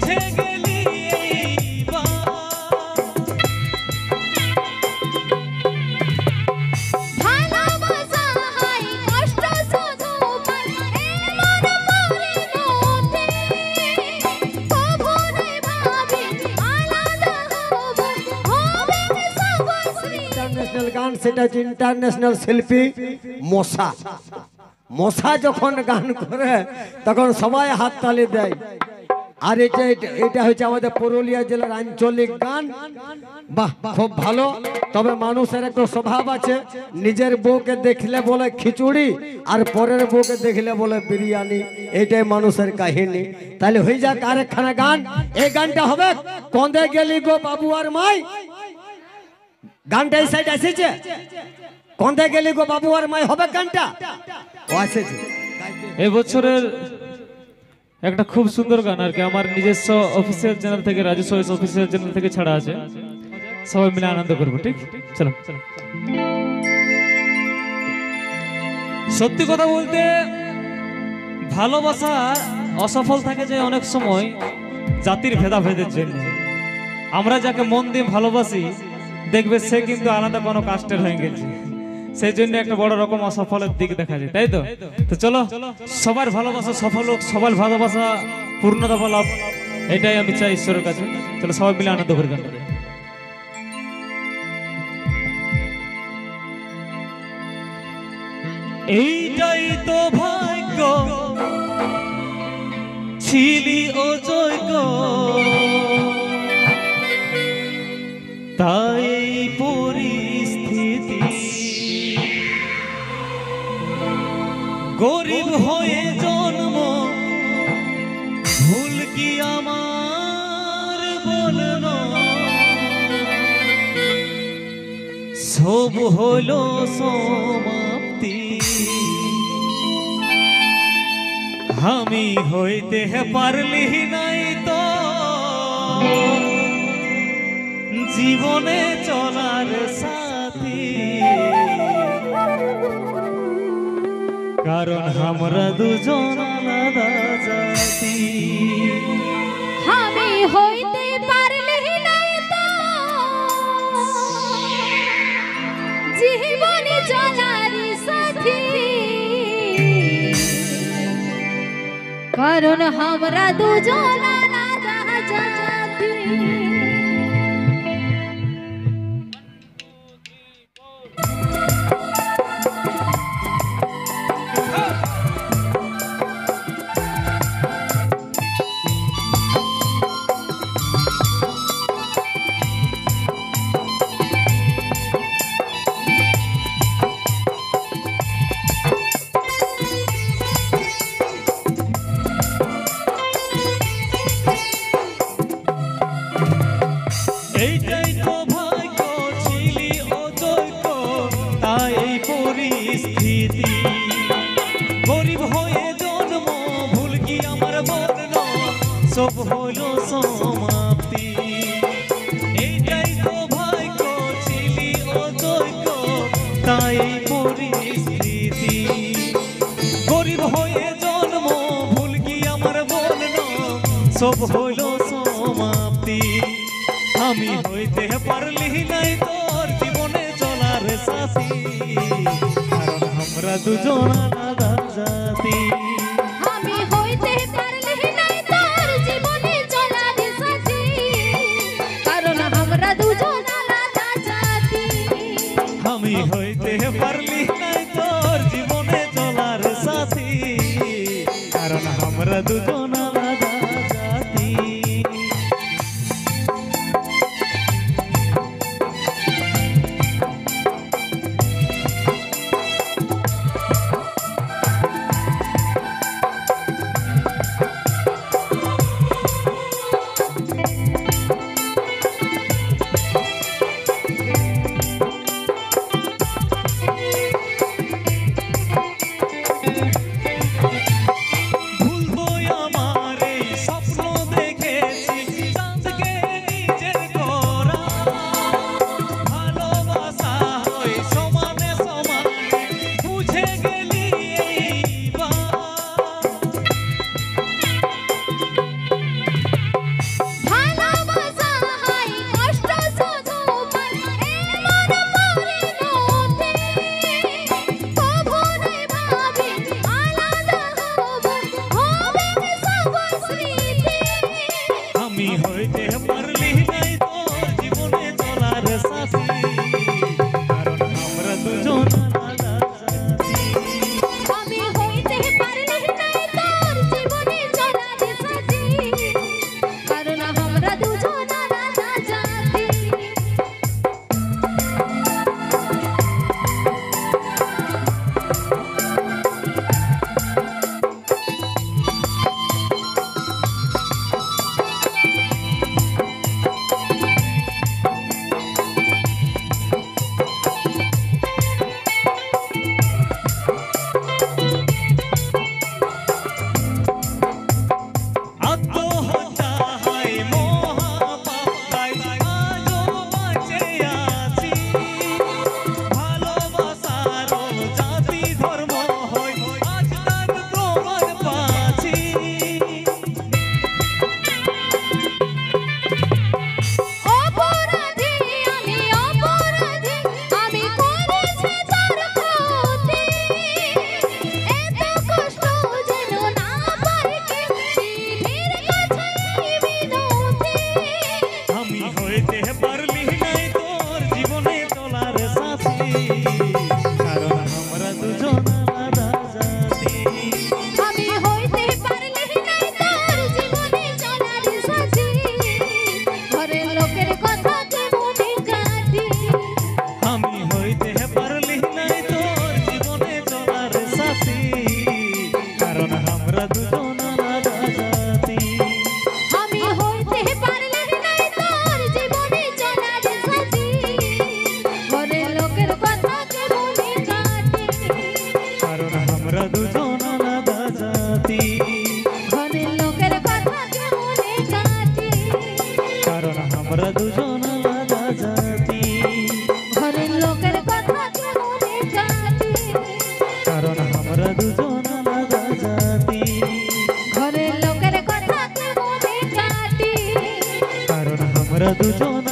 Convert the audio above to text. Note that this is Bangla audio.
বুঝে গেলি ইন্টারন্যাশনাল গান, সেটা হচ্ছে ইন্টারন্যাশনাল শিল্পী মশা। মশা যখন গান করে তখন সবাই হাততালি দেয়। আর এটা হচ্ছে আমাদের পুরুলিয়া জেলার আঞ্চলিক গান। বাহ, খুব ভালো। তবে মানুষের একটা স্বভাব আছে, নিজের বউকে দেখলে বলে খিচুড়ি আর পরের বউকে দেখলে বলে বিরিয়ানি। এইটাই মানুষের কাহিনী। তাহলে হয়ে যাক আরেকখানা গান। এই গানটা হবে কন্দে গেলি গো বাবু আর মাই। গানটা এই সাইড এসেছে, কন্দে গেলি গো বাবু আর মাই হবে গানটা। ও এসেছে এই বছরের একটা খুব সুন্দর গান আর কি, আমার নিজস্ব অফিসিয়াল চ্যানেল থেকে, রাজু চয়েস অফিসিয়াল চ্যানেল থেকে ছাড়া আছে। সবাই মিলে আনন্দ করবো, ঠিক? চলো। সত্যি কথা বলতে ভালোবাসা অসফল থাকে যে অনেক সময় জাতির ভেদাভেদের জন্য। আমরা যাকে মন দিয়ে ভালোবাসি দেখবে সে কিন্তু আলাদা কোনো কাস্টের হয়ে গেছে, সেই জন্য একটা বড় রকম অসফলের দিক দেখা যায়, তাই তো? তো চলো, সবার ভালোবাসা সফল হোক, সবার ভালোবাসা পূর্ণতা লাভ, এটাই আমি চাই ঈশ্বরের কাছে। চলো সবাই মিলে আনন্দ করি গানটা। এইটাই তো ভাগ্য ছিলি ও যোগ্য, তাই পরিস্থিতি গরিব হয়ে জন্ম, ভুল কি আমার বলনো, সব হলো সমাপ্তি। আমি হইতে পারলি নাই তো জীবনে চলার সাথী, কারণ আমরা দুজন আলাদা জাতি। আমি হইতে পারলি নাই তো জীবনে চলার সাথী, কারণ আমরা দুজন আলাদা জাতি। এইটাই তো ভাগ্য ছিলি ও যোগ্য, তাই পরিস্থিতি গরিব হয়ে জন্ম, ভুল কি আমার বর্ণ, সব হলো সমাপ্তি। এইটাই তো ভাগ্য ছিলি ও যোগ্য, তাই পরিস্থিতি গরিব হয়ে জন্ম, ভুল কি আমার বর্ণ, সব হলো সমাপ্তি। আমি হইতে পারলি নাই তোর জীবনে চলার সাথী, কারণ আমরা দুজন আলাদা জাতি। আমি হইতে পারলি নাই তোর জীবনে চলার সাথী, কারণ আমরা দুজন আলাদা জাতি। আমি হইতে পারলি নাই তোর জীবনে চলার সাথী, কারণ আমরা দুজন আলাদা জাতি। ভুলবো আমি হইতে পারলি নাই তোর জীবনে চলার সাথী, কারণ আমরা দুজন আলাদা জাতি। আমি হইতে পারলি নাই তোর জীবনে চলার সাথী, কারণ আমরা দুজন আলাদা জাতি। আত্মহত্যা হয় মহাপাপ, তাই আজও বাঁচে আছি। ভালোবাসারও জাতি ধর্ম হয়, আজ তার প্রমাণ পাচ্ছি। অপরাধী আমি অপরাধী, আমি করেছি তার ক্ষতি। এত কষ্ট যেন না পাই পৃথিবীর কাছে বিনতি। আমি হইতে পারলি নাই তোর জীবনে চলার সাথী, কারণ আমরা দুজন আলাদা জাতি। আমি হইতে পারলি নাই তোর জীবনে চলার সাথী, ঘরের লোকের কথা কেমনে কাটি। আমি হইতে পারলি নাই তোর জীবনে চলার সাথী, কারণ আমরা দুজন আলাদা জাতি। আমি হইতে পারলি নাই তোর জীবনে চলার সাথী, ঘরের লোকের কথা কেমনে কাটি। কারণ আমরা দুজন আলাদা জাতি। ঘরের লোকের কথা কেমনে কাটি। কারণ আমরা দুজন আলাদা জাতি। ঘরের লোকের কথা কেমনে কাটি। কারণ আমরা দুজন আলাদা জাতি। ঘরের লোকের কথা কেমনে কাটি। কারণ আমরা দুজন